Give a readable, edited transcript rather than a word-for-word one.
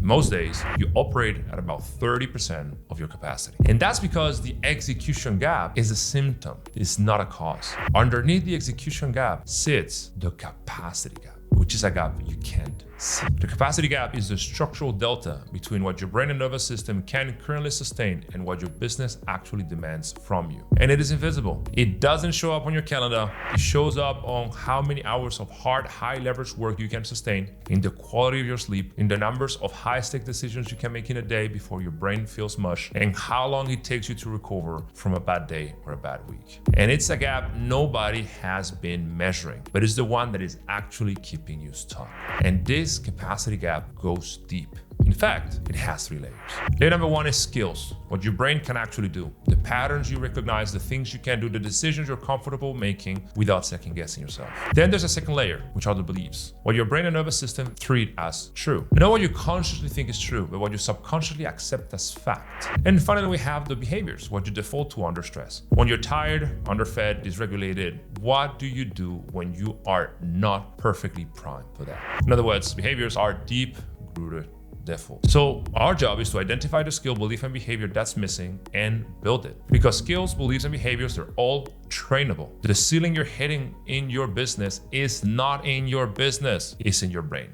Most days, you operate at about 30% of your capacity. And that's because the execution gap is a symptom, it's not a cause. Underneath the execution gap sits the capacity gap, which is a gap you can't see. The capacity gap is the structural delta between what your brain and nervous system can currently sustain and what your business actually demands from you. And it is invisible. It doesn't show up on your calendar. It shows up on how many hours of hard, high leverage work you can sustain, in the quality of your sleep, in the numbers of high-stake decisions you can make in a day before your brain feels mush, and how long it takes you to recover from a bad day or a bad week. And it's a gap nobody has been measuring, but it's the one that is actually keeping you stuck. And this capacity gap goes deep. In fact, it has 3 layers. Layer number 1 is skills, what your brain can actually do, the patterns you recognize, the things you can do, the decisions you're comfortable making without second guessing yourself. Then there's a second layer, which are the beliefs, what your brain and nervous system treat as true. Not what you consciously think is true, but what you subconsciously accept as fact. And finally, we have the behaviors, what you default to under stress. When you're tired, underfed, dysregulated, what do you do when you are not perfectly primed for that? In other words, behaviors are deep-rooted default. So our job is to identify the skill, belief, and behavior that's missing and build it. Because skills, beliefs, and behaviors, they're all trainable. The ceiling you're hitting in your business is not in your business, it's in your brain.